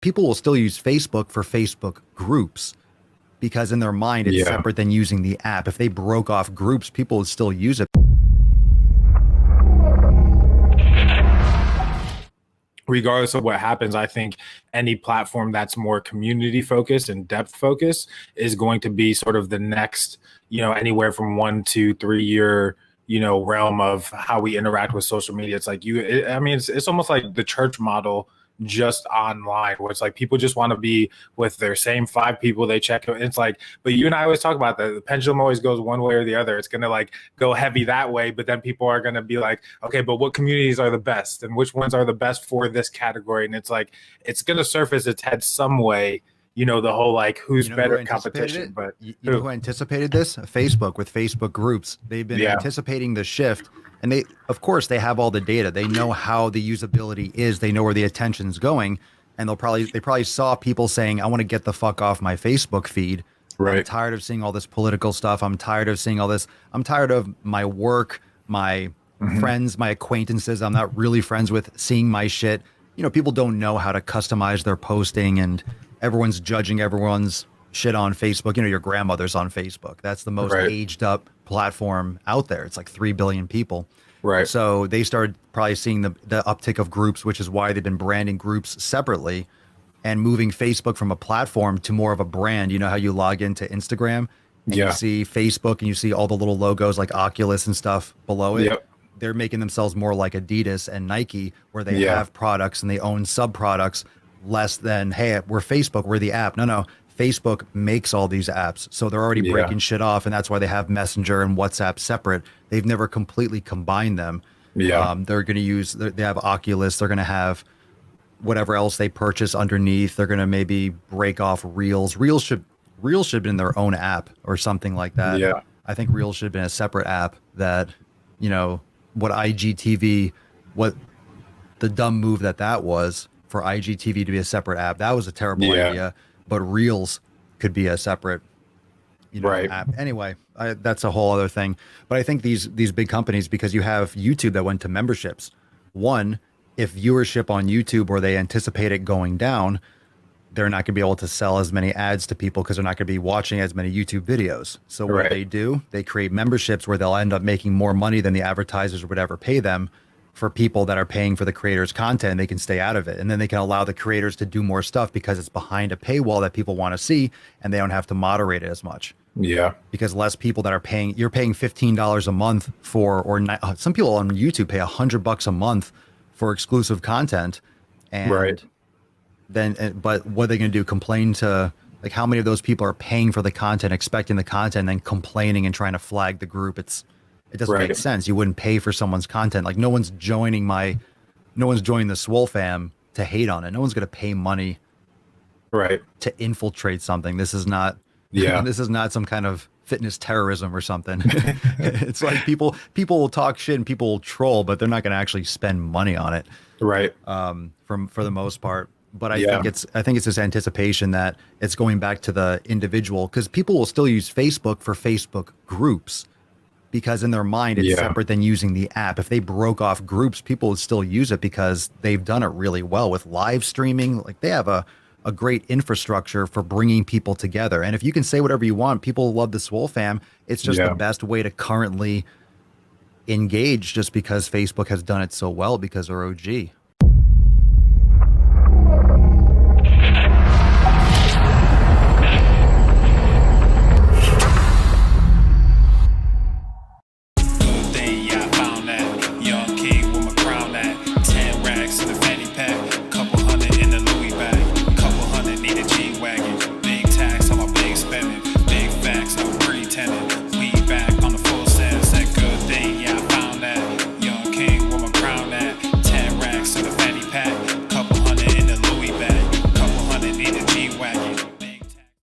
people will still use Facebook for Facebook groups because in their mind it's separate than using the app. If they broke off groups, people would still use it. Regardless of what happens, I think any platform that's more community focused and depth focused is going to be sort of the next, anywhere from 1 to 3 year, realm of how we interact with social media. It's like it's almost like the church model just online, where it's like people just want to be with their same 5 people they check. It's like, but you and I always talk about that the pendulum always goes one way or the other. It's going to like go heavy that way, but then people are going to be like, okay, but what communities are the best and which ones are the best for this category? And it's like, it's going to surface its head some way, the whole like who's better competition. But you know who anticipated this? Facebook, with Facebook groups. They've been anticipating the shift. And they, of course, they have all the data. They know how the usability is. They know where the attention's going. And they probably saw people saying, I want to get the fuck off my Facebook feed. Right. I'm tired of seeing all this political stuff. I'm tired of seeing all this. I'm tired of my work, my friends, my acquaintances I'm not really friends with seeing my shit. People don't know how to customize their posting, and everyone's judging everyone's shit on Facebook. Your grandmother's on Facebook. That's the most aged up platform out there. It's like 3 billion people. Right. So they started probably seeing the uptick of groups, which is why they've been branding groups separately and moving Facebook from a platform to more of a brand. You know how you log into Instagram and you see Facebook and you see all the little logos like Oculus and stuff below it. Yep. They're making themselves more like Adidas and Nike, where they have products and they own sub products, less than, hey, we're Facebook, we're the app. No. Facebook makes all these apps. So they're already breaking shit off. And that's why they have Messenger and WhatsApp separate. They've never completely combined them. Yeah. They're going to use, they have Oculus. They're going to have whatever else they purchase underneath. They're going to maybe break off Reels. Reels should have been their own app or something like that. Yeah. I think Reels should have been a separate app that, what IGTV, what the dumb move that was for IGTV to be a separate app. That was a terrible idea. But Reels could be a separate, app. Anyway, that's a whole other thing. But I think these big companies, because you have YouTube that went to memberships. One, if viewership on YouTube, where they anticipate it going down, they're not going to be able to sell as many ads to people because they're not going to be watching as many YouTube videos. So what they do, they create memberships where they'll end up making more money than the advertisers would ever pay them for people that are paying for the creators' content. They can stay out of it. And then they can allow the creators to do more stuff because it's behind a paywall that people want to see, and they don't have to moderate it as much. Yeah. Because less people that are paying, you're paying $15 a month for, or some people on YouTube pay $100 a month for exclusive content. And then, but what are they going to do? Complain to, like, how many of those people are paying for the content, expecting the content, and then complaining and trying to flag the group? It doesn't make sense. You wouldn't pay for someone's content. Like, no one's joining the Swole fam to hate on it. No one's going to pay money to infiltrate something. This is not, this is not some kind of fitness terrorism or something. It's like people will talk shit and people will troll, but they're not going to actually spend money on it. Right. For the most part. But I think it's this anticipation that it's going back to the individual, because people will still use Facebook for Facebook groups. Because in their mind, it's separate than using the app. If they broke off groups, people would still use it because they've done it really well with live streaming. Like, they have a great infrastructure for bringing people together. And if you can say whatever you want, people love the Swole fam. It's just the best way to currently engage, just because Facebook has done it so well because they're OG.